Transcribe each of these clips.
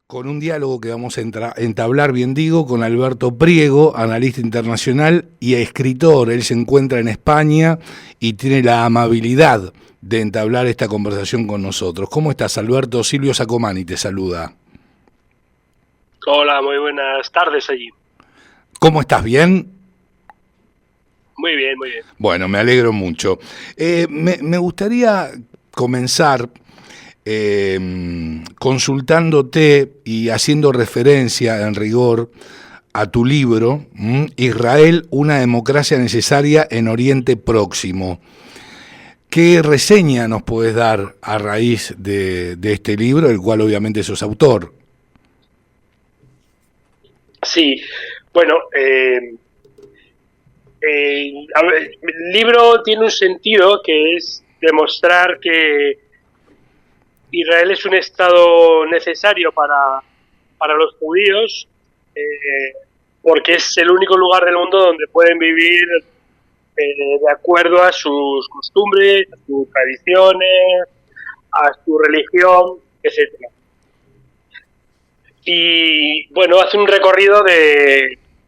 con un diálogo que vamos a entablar, bien digo, con Alberto Priego, analista internacional y escritor. Él se encuentra en España y tiene la amabilidad de entablar esta conversación con nosotros. ¿Cómo estás, Alberto? Silvio Sacomani te saluda. Hola, muy buenas tardes allí. ¿Cómo estás? ¿Bien? Muy bien, muy bien. Bueno, me alegro mucho. Me gustaría comenzar consultándote y haciendo referencia en rigor a tu libro, Israel, una democracia necesaria en Oriente Próximo. ¿Qué reseña nos puedes dar a raíz de este libro, del cual obviamente sos autor? Sí, bueno, el libro tiene un sentido que es demostrar que Israel es un estado necesario para los judíos, porque es el único lugar del mundo donde pueden vivir de acuerdo a sus costumbres, a sus tradiciones, a su religión, etcétera. Y bueno, hace un recorrido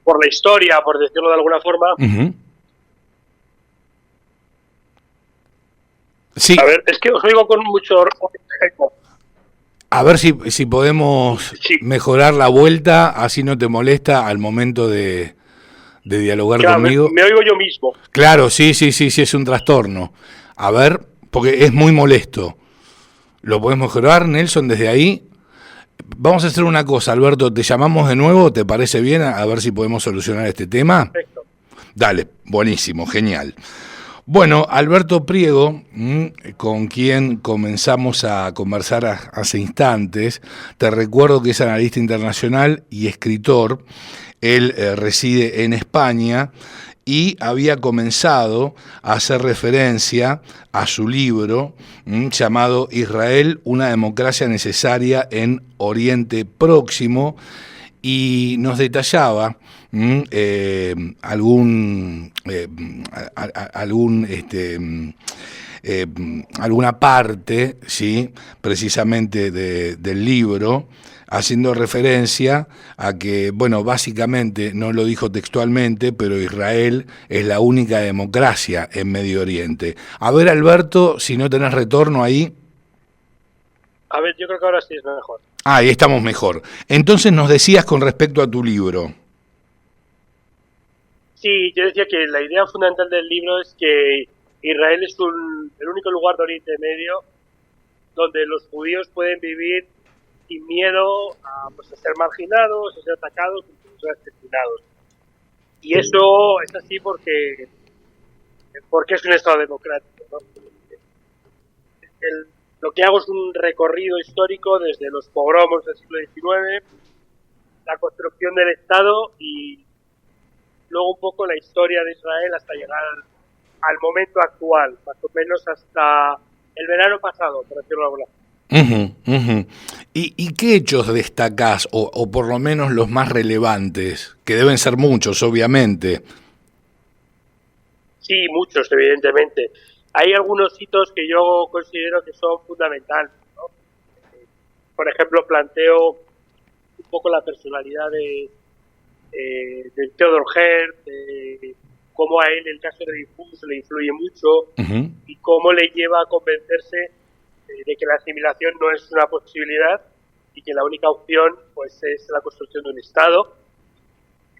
por la historia, por decirlo de alguna forma. Uh-huh. Sí. A ver, es que os oigo con mucho eco. A ver si podemos mejorar la vuelta, así no te molesta al momento de dialogar Claro, conmigo. me oigo yo mismo. Claro, sí, es un trastorno. A ver, porque es muy molesto. ¿Lo podemos mejorar, Nelson, desde ahí? Vamos a hacer una cosa, Alberto, te llamamos de nuevo, ¿te parece bien? A ver si podemos solucionar este tema. Perfecto. Dale, buenísimo, genial. Bueno, Alberto Priego, con quien comenzamos a conversar hace instantes, te recuerdo que es analista internacional y escritor. Él reside en España y había comenzado a hacer referencia a su libro llamado Israel, una democracia necesaria en Oriente Próximo, y nos detallaba alguna parte, ¿sí?, precisamente del libro, haciendo referencia a que, bueno, básicamente, no lo dijo textualmente, pero Israel es la única democracia en Medio Oriente. A ver, Alberto, si no tenés retorno ahí. A ver, yo creo que ahora sí es mejor. Ah, ahí estamos mejor. Entonces nos decías con respecto a tu libro. Sí, yo decía que la idea fundamental del libro es que Israel es el único lugar de Oriente Medio donde los judíos pueden vivir sin miedo a ser marginados, a ser atacados, incluso a ser asesinados. Y eso es así porque es un Estado democrático, ¿no? Lo que hago es un recorrido histórico desde los pogromos del siglo XIX, la construcción del Estado y luego un poco la historia de Israel hasta llegar al momento actual, más o menos hasta el verano pasado, por decirlo de alguna forma. ¿Y qué hechos destacás, o por lo menos los más relevantes, que deben ser muchos, obviamente? Sí, muchos, evidentemente. Hay algunos hitos que yo considero que son fundamentales, ¿no? Por ejemplo, planteo un poco la personalidad de Theodor Herzl, cómo a él el caso de Dreyfus le influye mucho y cómo le lleva a convencerse de que la asimilación no es una posibilidad y que la única opción pues es la construcción de un Estado.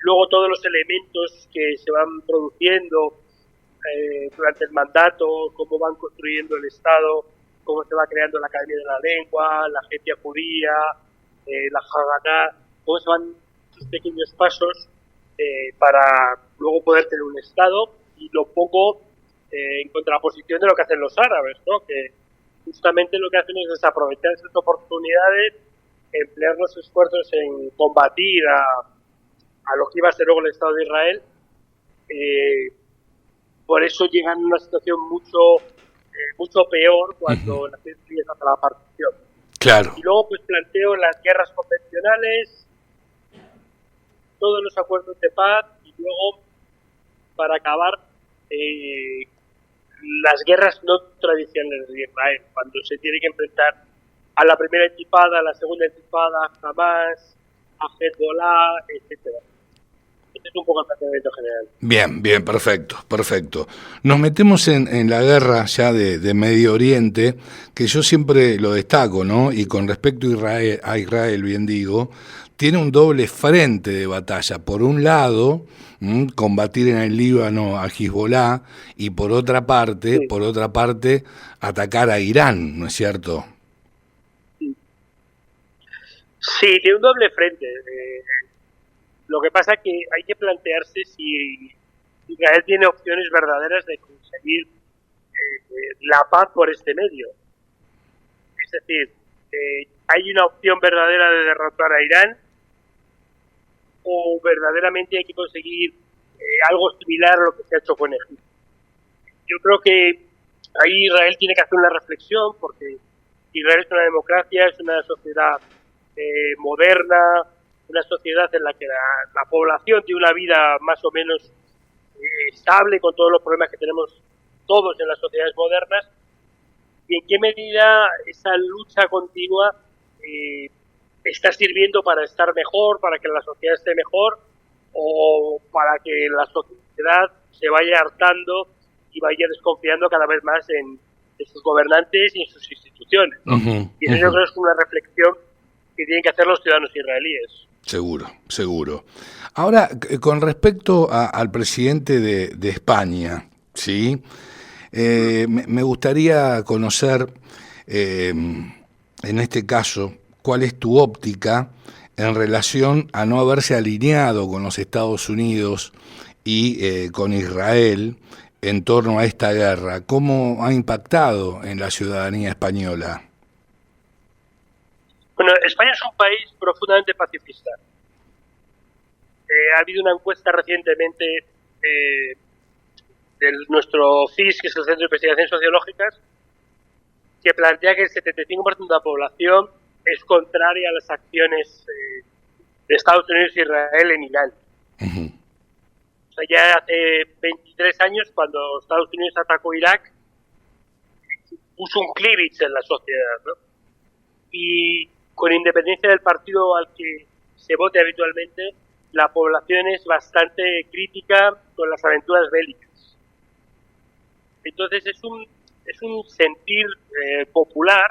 Luego todos los elementos que se van produciendo durante el mandato, cómo van construyendo el Estado, cómo se va creando la Academia de la Lengua, la Agencia Judía, la Haganá, cómo se van esos pequeños pasos para luego poder tener un Estado, y lo poco en contraposición de lo que hacen los árabes, ¿no? Que justamente lo que hacen es desaprovechar esas oportunidades, emplear los esfuerzos en combatir a lo que iba a ser luego el Estado de Israel. Por eso llegan a una situación mucho peor cuando la gente empieza a la partición. Claro. Y luego pues planteo las guerras convencionales, todos los acuerdos de paz, y luego, para acabar, las guerras no tradicionales de Israel, cuando se tiene que enfrentar a la primera intifada, a la segunda intifada, Hamas, a Hezbollah, etcétera. Este es un poco el planteamiento general. Bien, bien, perfecto, perfecto. Nos metemos en la guerra ya de Medio Oriente, que yo siempre lo destaco, ¿no? Y con respecto a Israel, bien digo, tiene un doble frente de batalla. Por un lado, combatir en el Líbano a Hezbollah, y por otra parte, atacar a Irán, ¿no es cierto? Sí, tiene un doble frente. Lo que pasa es que hay que plantearse si Israel tiene opciones verdaderas de conseguir la paz por este medio. Es decir, ¿hay una opción verdadera de derrotar a Irán? ¿O verdaderamente hay que conseguir algo similar a lo que se ha hecho con Egipto? Yo creo que ahí Israel tiene que hacer una reflexión, porque Israel es una democracia, es una sociedad moderna, una sociedad en la que la población tiene una vida más o menos estable, con todos los problemas que tenemos todos en las sociedades modernas, y en qué medida esa lucha continua está sirviendo para estar mejor, para que la sociedad esté mejor, o para que la sociedad se vaya hartando y vaya desconfiando cada vez más en sus gobernantes y en sus instituciones, ¿no? Y eso yo creo que es una reflexión que tienen que hacer los ciudadanos israelíes. Seguro, seguro. Ahora, con respecto al presidente de España, ¿sí? Me gustaría conocer, en este caso, cuál es tu óptica en relación a no haberse alineado con los Estados Unidos y con Israel en torno a esta guerra. ¿Cómo ha impactado en la ciudadanía española? Bueno, España es un país profundamente pacifista. Ha habido una encuesta recientemente de nuestro CIS, que es el Centro de Investigaciones Sociológicas, que plantea que el 75% de la población es contraria a las acciones de Estados Unidos y Israel en Irán. O sea, ya hace 23 años, cuando Estados Unidos atacó Irak, puso un cleavage en la sociedad, ¿no? Y con independencia del partido al que se vote habitualmente, la población es bastante crítica con las aventuras bélicas. Entonces es un sentir popular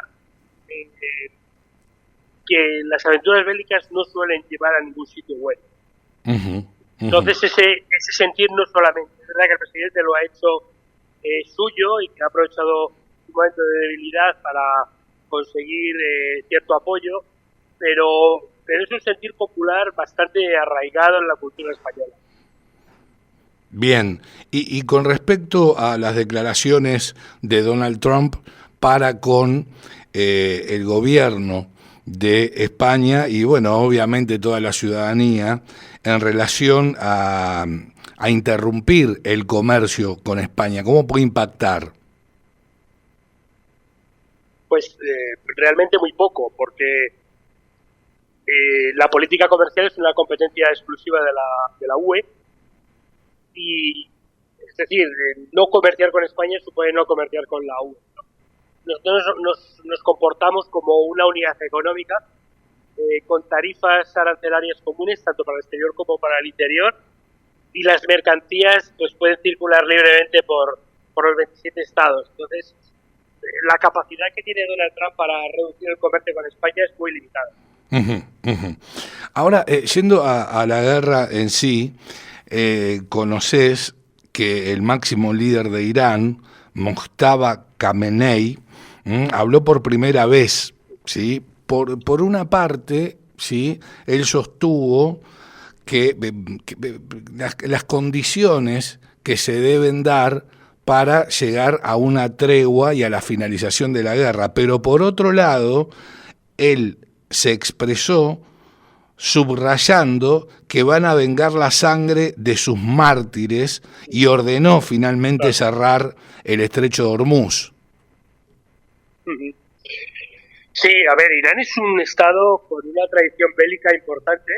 que las aventuras bélicas no suelen llevar a ningún sitio bueno. Entonces ese sentir no solamente, es verdad que el presidente lo ha hecho suyo y que ha aprovechado un momento de debilidad para conseguir cierto apoyo, pero es un sentir popular bastante arraigado en la cultura española. Bien, y con respecto a las declaraciones de Donald Trump para con el gobierno de España y, bueno, obviamente toda la ciudadanía en relación a interrumpir el comercio con España, ¿cómo puede impactar? Pues realmente muy poco, porque la política comercial es una competencia exclusiva de la UE, y es decir, no comerciar con España supone no comerciar con la UE, ¿no? Nosotros nos comportamos como una unidad económica con tarifas arancelarias comunes tanto para el exterior como para el interior, y las mercancías pues pueden circular libremente por los 27 estados. Entonces la capacidad que tiene Donald Trump para reducir el comercio con España es muy limitada. Ahora, yendo a la guerra en sí, conocés que el máximo líder de Irán, Mojtaba Khamenei, habló por primera vez, ¿sí? Por una parte, ¿sí? Él sostuvo que las condiciones que se deben dar para llegar a una tregua y a la finalización de la guerra, pero por otro lado, él se expresó subrayando que van a vengar la sangre de sus mártires y ordenó finalmente cerrar el estrecho de Hormuz. Sí, a ver, Irán es un estado con una tradición bélica importante,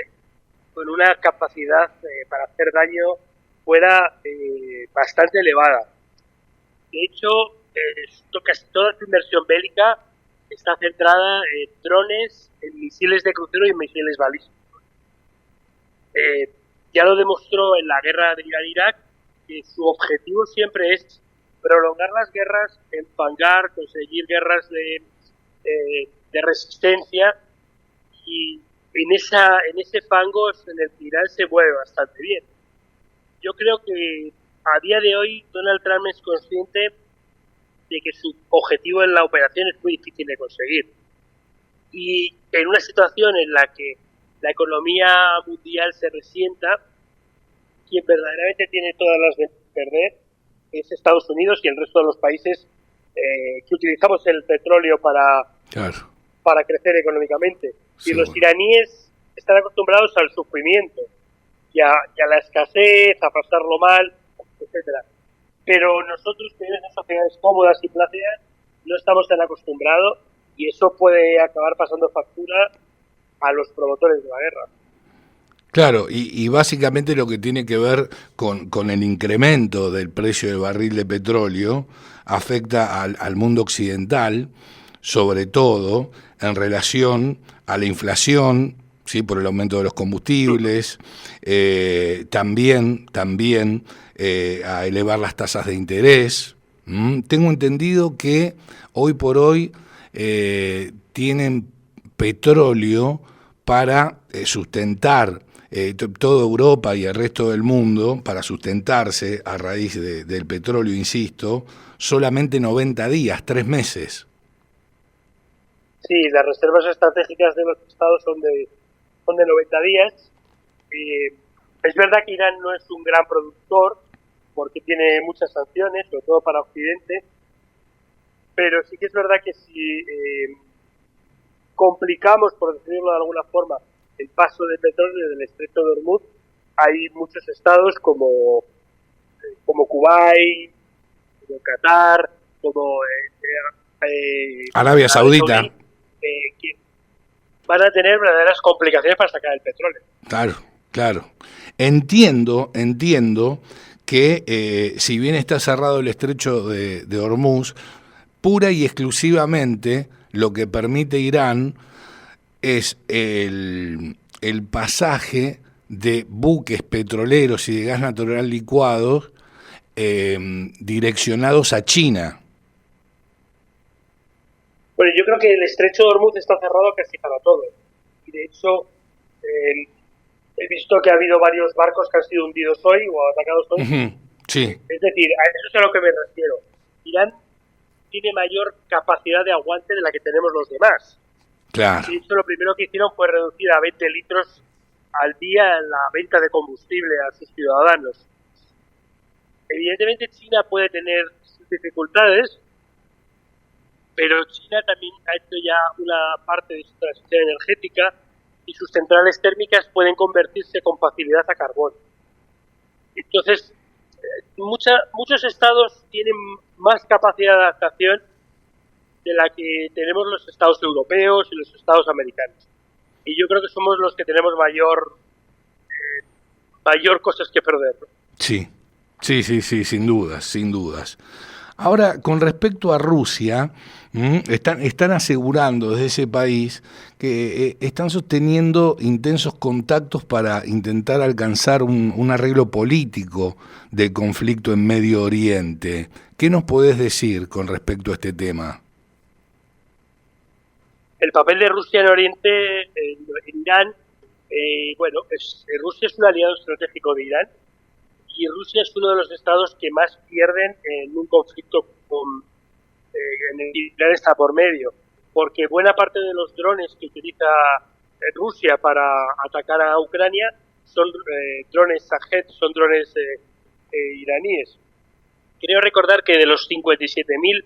con una capacidad para hacer daño fuera bastante elevada. De hecho, casi toda su inversión bélica está centrada en drones, en misiles de crucero y en misiles balísticos. Ya lo demostró en la guerra de Irán-Irak, que su objetivo siempre es prolongar las guerras, enfangar, conseguir guerras de resistencia, y en ese fango en el que Irán se mueve bastante bien. Yo creo que a día de hoy Donald Trump es consciente de que su objetivo en la operación es muy difícil de conseguir. Y en una situación en la que la economía mundial se resienta, quien verdaderamente tiene todas las de perder es Estados Unidos y el resto de los países que utilizamos el petróleo para crecer económicamente. Y los iraníes están acostumbrados al sufrimiento y a la escasez, a pasarlo mal, etcétera. Pero nosotros, que vivimos en sociedades cómodas y plácidas, no estamos tan acostumbrados, y eso puede acabar pasando factura a los promotores de la guerra. Claro, y básicamente lo que tiene que ver con el incremento del precio del barril de petróleo afecta al mundo occidental, sobre todo en relación a la inflación, ¿sí? Por el aumento de los combustibles, también a elevar las tasas de interés. Tengo entendido que hoy por hoy tienen petróleo para sustentar toda Europa y el resto del mundo, para sustentarse a raíz del petróleo, insisto, solamente 90 días, 3 meses. Sí, las reservas estratégicas de los estados son de 90 días. Es verdad que Irán no es un gran productor porque tiene muchas sanciones, sobre todo para Occidente, pero sí que es verdad que si complicamos, por decirlo de alguna forma, el paso de petróleo del estrecho de Hormuz, hay muchos estados como Kuwait, como Qatar, como Arabia Saudita, que van a tener verdaderas complicaciones para sacar el petróleo. Claro. Entiendo que si bien está cerrado el estrecho de Hormuz, pura y exclusivamente lo que permite Irán es el pasaje de buques petroleros y de gas natural licuados direccionados a China. Bueno, yo creo que el estrecho de Hormuz está cerrado casi para todo. Y de hecho, he visto que ha habido varios barcos que han sido hundidos hoy o atacados hoy. Sí. Es decir, a eso es a lo que me refiero. Irán tiene mayor capacidad de aguante de la que tenemos los demás. Claro. De hecho, lo primero que hicieron fue reducir a 20 litros al día la venta de combustible a sus ciudadanos. Evidentemente, China puede tener sus dificultades, pero China también ha hecho ya una parte de su transición energética y sus centrales térmicas pueden convertirse con facilidad a carbón. Entonces, muchos estados tienen más capacidad de adaptación de la que tenemos los estados europeos y los estados americanos. Y yo creo que somos los que tenemos mayor cosas que perder, ¿no? Sí, sin dudas. Ahora, con respecto a Rusia, están asegurando desde ese país que están sosteniendo intensos contactos para intentar alcanzar un arreglo político del conflicto en Medio Oriente. ¿Qué nos podés decir con respecto a este tema? El papel de Rusia en Oriente, en Irán, Rusia es un aliado estratégico de Irán y Rusia es uno de los estados que más pierden en un conflicto en el que Irán está por medio, porque buena parte de los drones que utiliza Rusia para atacar a Ucrania son drones Shahed, son drones iraníes. Creo recordar que de los 57.000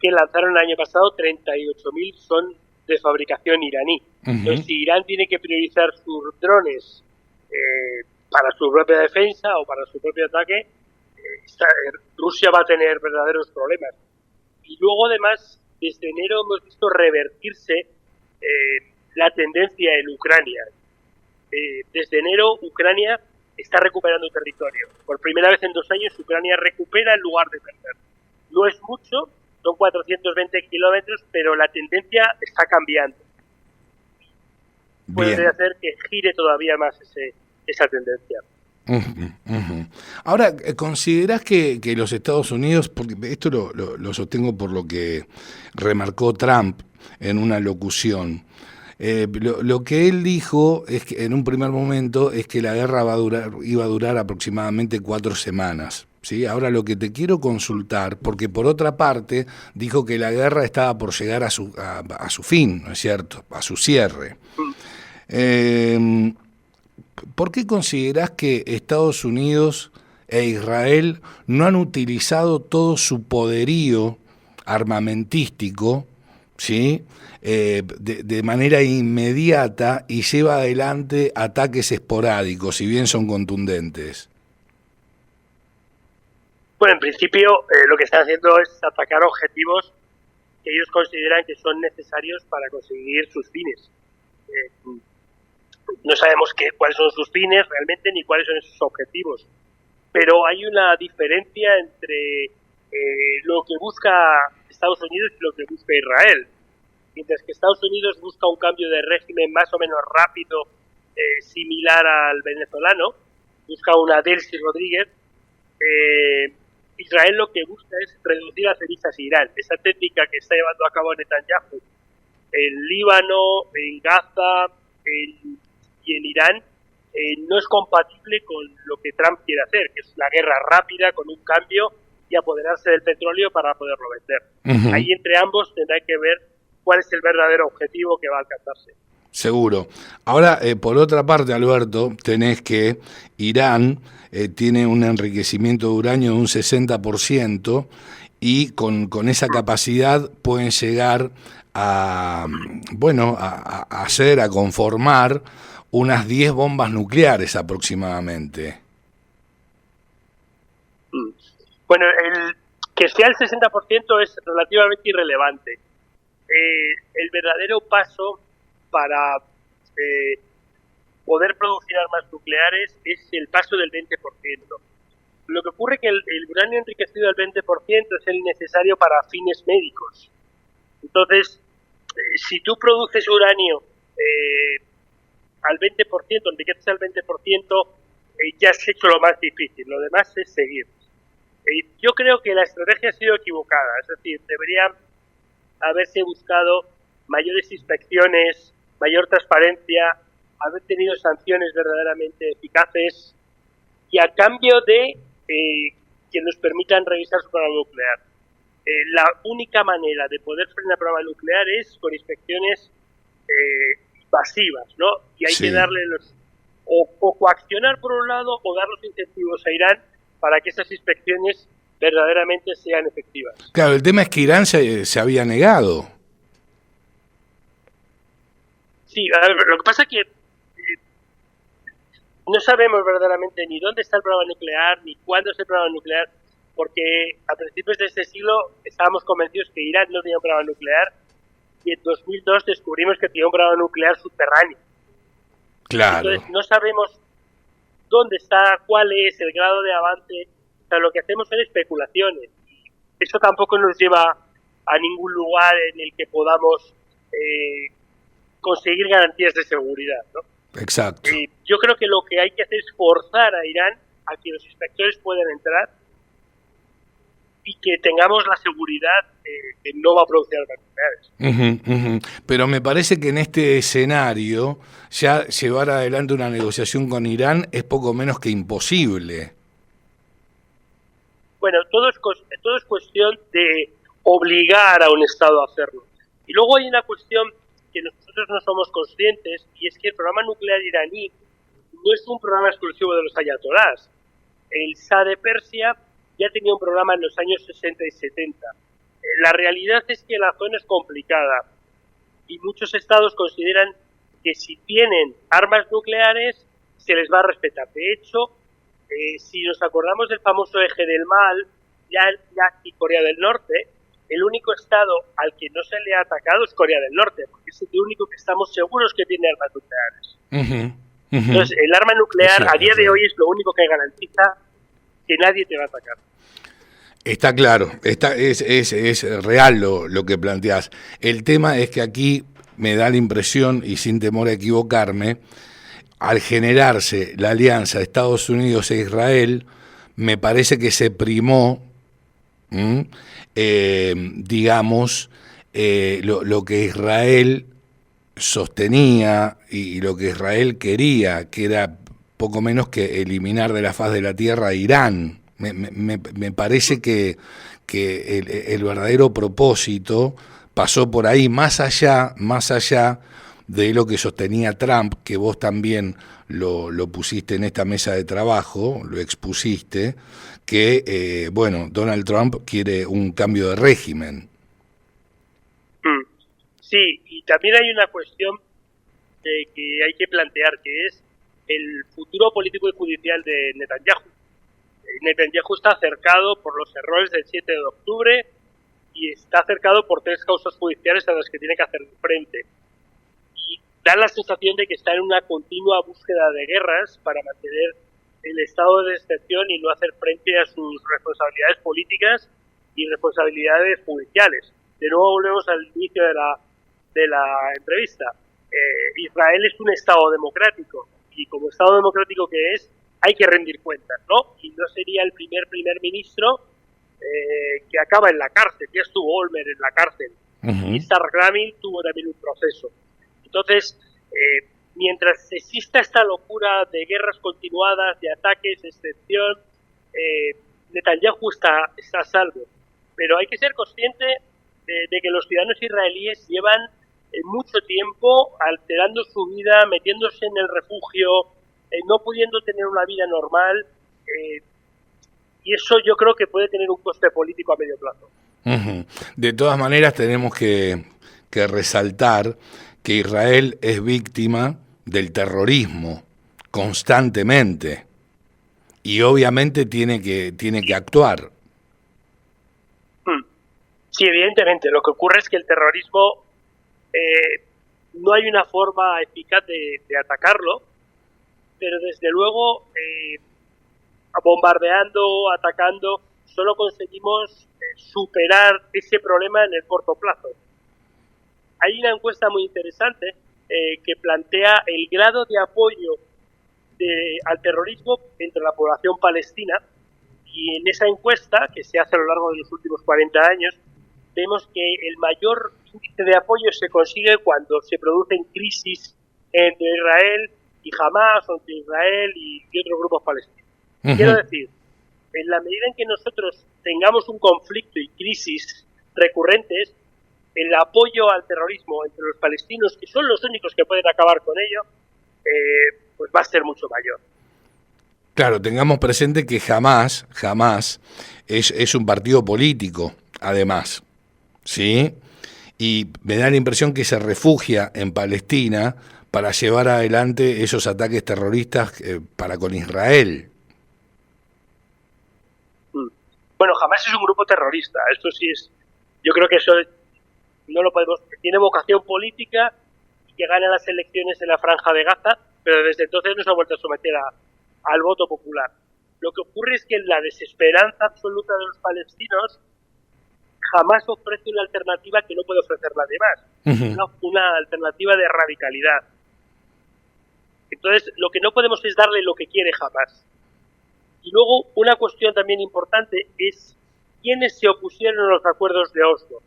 que lanzaron el año pasado, 38.000 son de fabricación iraní. Entonces, si Irán tiene que priorizar sus drones para su propia defensa o para su propio ataque, Rusia va a tener verdaderos problemas. Y luego, además, desde enero hemos visto revertirse la tendencia en Ucrania. Desde enero, Ucrania está recuperando territorio. Por primera vez en 2 años, Ucrania recupera en lugar de perder. No es mucho, son 420 kilómetros, pero la tendencia está cambiando. Puede hacer que gire todavía más esa tendencia. Ahora, ¿considerás que los Estados Unidos, porque esto lo sostengo por lo que remarcó Trump en una locución, lo que él dijo es que en un primer momento es que la guerra iba a durar aproximadamente 4 semanas? ¿Sí? Ahora lo que te quiero consultar, porque por otra parte dijo que la guerra estaba por llegar a su fin, ¿no es cierto?, a su cierre. ¿Por qué considerás que Estados Unidos e Israel no han utilizado todo su poderío armamentístico, ¿sí?, de manera inmediata y lleva adelante ataques esporádicos, si bien son contundentes? Bueno, en principio lo que están haciendo es atacar objetivos que ellos consideran que son necesarios para conseguir sus fines. No sabemos cuáles son sus fines realmente ni cuáles son sus objetivos, pero hay una diferencia entre lo que busca Estados Unidos y lo que busca Israel. Mientras que Estados Unidos busca un cambio de régimen más o menos rápido, similar al venezolano, busca una Delcy Rodríguez, Israel lo que busca es reducir las cenizas a Irán. Esa técnica que está llevando a cabo Netanyahu en Líbano, en Gaza y en Irán no es compatible con lo que Trump quiere hacer, que es una guerra rápida con un cambio y apoderarse del petróleo para poderlo vender. Ahí entre ambos tendrá que ver cuál es el verdadero objetivo que va a alcanzarse. Seguro. Ahora, por otra parte, Alberto, tenés que Irán tiene un enriquecimiento de uranio de un 60% y con esa capacidad pueden llegar a conformar unas 10 bombas nucleares aproximadamente. Bueno, que sea el 60% es relativamente irrelevante. El verdadero paso para poder producir armas nucleares es el paso del 20%. Lo que ocurre es que el uranio enriquecido al 20% es el necesario para fines médicos. Entonces, si tú produces uranio al 20%, enriqueces al 20%, ya has hecho lo más difícil. Lo demás es seguir. Yo creo que la estrategia ha sido equivocada. Es decir, debería haberse buscado mayores inspecciones, mayor transparencia, haber tenido sanciones verdaderamente eficaces y a cambio de que nos permitan revisar su programa nuclear. La única manera de poder frenar el programa nuclear es con inspecciones pasivas, ¿no? Y hay que darle o coaccionar por un lado o dar los incentivos a Irán para que esas inspecciones verdaderamente sean efectivas. Claro, el tema es que Irán se había negado. Sí, a ver, lo que pasa es que no sabemos verdaderamente ni dónde está el programa nuclear, ni cuándo es el programa nuclear, porque a principios de este siglo estábamos convencidos que Irán no tenía un programa nuclear y en 2002 descubrimos que tenía un programa nuclear subterráneo. Claro. Entonces no sabemos dónde está, cuál es el grado de avance. O sea, lo que hacemos son especulaciones. Y eso tampoco nos lleva a ningún lugar en el que podamos conseguir garantías de seguridad, ¿no? Exacto. Yo creo que lo que hay que hacer es forzar a Irán a que los inspectores puedan entrar y que tengamos la seguridad que no va a producir armas nucleares. Pero me parece que en este escenario ya llevar adelante una negociación con Irán es poco menos que imposible. Bueno, todo es cuestión de obligar a un Estado a hacerlo. Y luego hay una cuestión que nosotros no somos conscientes, y es que el programa nuclear iraní no es un programa exclusivo de los ayatolás. El Shah de Persia ya tenía un programa en los años 60 y 70. La realidad es que la zona es complicada y muchos estados consideran que si tienen armas nucleares se les va a respetar. De hecho, si nos acordamos del famoso eje del mal, Irak y Corea del Norte, el único estado al que no se le ha atacado es Corea del Norte, porque es el único que estamos seguros que tiene armas nucleares. Entonces, el arma nuclear a día de hoy es lo único que garantiza que nadie te va a atacar. Está claro, es real lo que planteás. El tema es que aquí me da la impresión, y sin temor a equivocarme, al generarse la alianza Estados Unidos e Israel, me parece que se primó, digamos, lo que Israel sostenía y lo que Israel quería, que era poco menos que eliminar de la faz de la tierra a Irán. Me parece que el verdadero propósito pasó por ahí, más allá de lo que sostenía Trump, que vos también lo pusiste en esta mesa de trabajo, lo expusiste, que, bueno, Donald Trump quiere un cambio de régimen. Sí, y también hay una cuestión que hay que plantear, que es el futuro político y judicial de Netanyahu. Netanyahu está cercado por los errores del 7 de octubre y está cercado por 3 causas judiciales a las que tiene que hacer frente. Y da la sensación de que está en una continua búsqueda de guerras para mantener el estado de excepción y no hacer frente a sus responsabilidades políticas y responsabilidades judiciales. De nuevo volvemos al inicio de la entrevista. Israel es un estado democrático y como estado democrático que es, hay que rendir cuentas, ¿no? Y no sería el primer ministro que acaba en la cárcel. Ya estuvo Olmert en la cárcel. Y Yitzhak Rabin tuvo también un proceso. Entonces, mientras exista esta locura de guerras continuadas, de ataques, de excepción, Netanyahu está a salvo. Pero hay que ser consciente de que los ciudadanos israelíes llevan mucho tiempo alterando su vida, metiéndose en el refugio, no pudiendo tener una vida normal, y eso yo creo que puede tener un coste político a medio plazo. De todas maneras tenemos que resaltar que Israel es víctima del terrorismo constantemente y obviamente tiene que actuar. Sí, evidentemente. Lo que ocurre es que el terrorismo no hay una forma eficaz de atacarlo, pero desde luego bombardeando, atacando, solo conseguimos superar ese problema en el corto plazo. Hay una encuesta muy interesante que plantea el grado de apoyo al terrorismo entre la población palestina, y en esa encuesta, que se hace a lo largo de los últimos 40 años, vemos que el mayor índice de apoyo se consigue cuando se producen crisis entre Israel y Hamas, o entre Israel y otros grupos palestinos. Quiero decir, en la medida en que nosotros tengamos un conflicto y crisis recurrentes, el apoyo al terrorismo entre los palestinos, que son los únicos que pueden acabar con ello, pues va a ser mucho mayor. Claro, tengamos presente que Hamas es un partido político, además, ¿sí? Y me da la impresión que se refugia en Palestina para llevar adelante esos ataques terroristas para con Israel. Bueno, Hamas es un grupo terrorista, esto sí es, yo creo que eso no lo podemos, tiene vocación política y que gana las elecciones en la Franja de Gaza, pero desde entonces no se ha vuelto a someter al voto popular. Lo que ocurre es que en la desesperanza absoluta de los palestinos, jamás ofrece una alternativa que no puede ofrecer nadie más, una alternativa de radicalidad. Entonces, lo que no podemos es darle lo que quiere Hamas. Y luego, una cuestión también importante es quiénes se opusieron a los acuerdos de Oslo.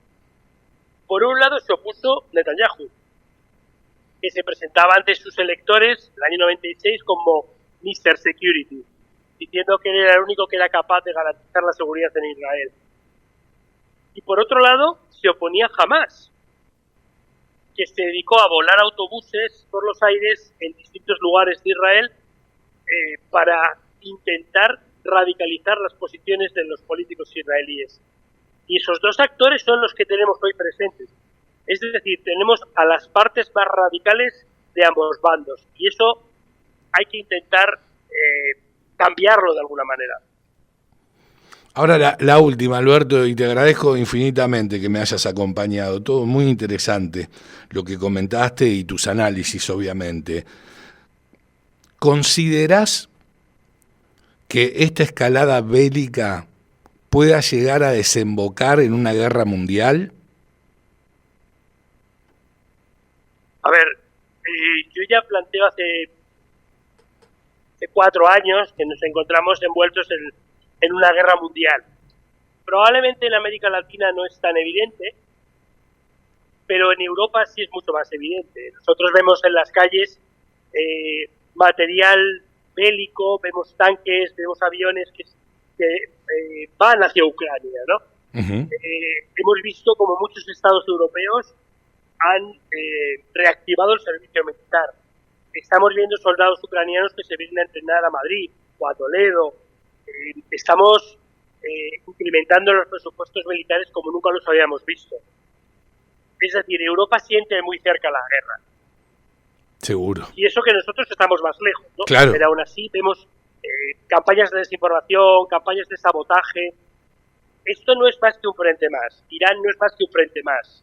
Por un lado se opuso Netanyahu, que se presentaba ante sus electores el año 96 como Mr. Security, diciendo que era el único que era capaz de garantizar la seguridad en Israel. Y por otro lado se oponía Hamas, que se dedicó a volar autobuses por los aires en distintos lugares de Israel para intentar radicalizar las posiciones de los políticos israelíes. Y esos dos actores son los que tenemos hoy presentes. Es decir, tenemos a las partes más radicales de ambos bandos. Y eso hay que intentar cambiarlo de alguna manera. Ahora la última, Alberto, y te agradezco infinitamente que me hayas acompañado. Todo muy interesante lo que comentaste y tus análisis, obviamente. ¿Considerás que esta escalada bélica pueda llegar a desembocar en una guerra mundial? A ver, yo ya planteo hace 4 años que nos encontramos envueltos en una guerra mundial. Probablemente en América Latina no es tan evidente, pero en Europa sí es mucho más evidente. Nosotros vemos en las calles material bélico, vemos tanques, vemos aviones que van hacia Ucrania, ¿no? Uh-huh. Hemos visto como muchos estados europeos han reactivado el servicio militar. Estamos viendo soldados ucranianos que se vienen a entrenar a Madrid o a Toledo. Estamos incrementando los presupuestos militares como nunca los habíamos visto. Es decir, Europa siente muy cerca la guerra. Seguro. Y eso que nosotros estamos más lejos, ¿no? Claro. Pero aún así vemos campañas de desinformación, campañas de sabotaje. Esto no es más que un frente más. Irán no es más que un frente más.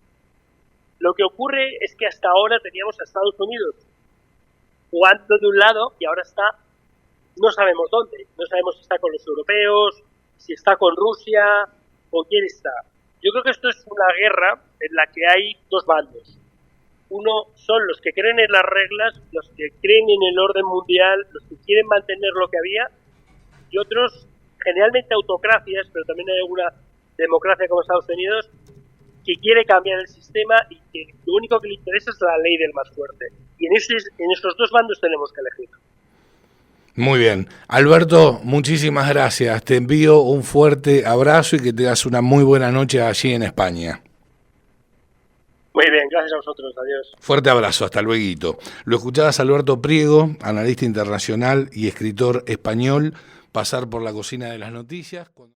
Lo que ocurre es que hasta ahora teníamos a Estados Unidos jugando de un lado y ahora está, no sabemos dónde. No sabemos si está con los europeos, si está con Rusia, con quién está. Yo creo que esto es una guerra en la que hay dos bandos. Uno son los que creen en las reglas, los que creen en el orden mundial, los que quieren mantener lo que había, y otros, generalmente autocracias, pero también hay alguna democracia como Estados Unidos, que quiere cambiar el sistema y que lo único que le interesa es la ley del más fuerte. Y en esos dos bandos tenemos que elegir. Muy bien. Alberto, muchísimas gracias. Te envío un fuerte abrazo y que tengas una muy buena noche allí en España. Muy bien, gracias a vosotros. Adiós. Fuerte abrazo, hasta luego. Lo escuchabas Alberto Priego, analista internacional y escritor español, pasar por la cocina de las noticias.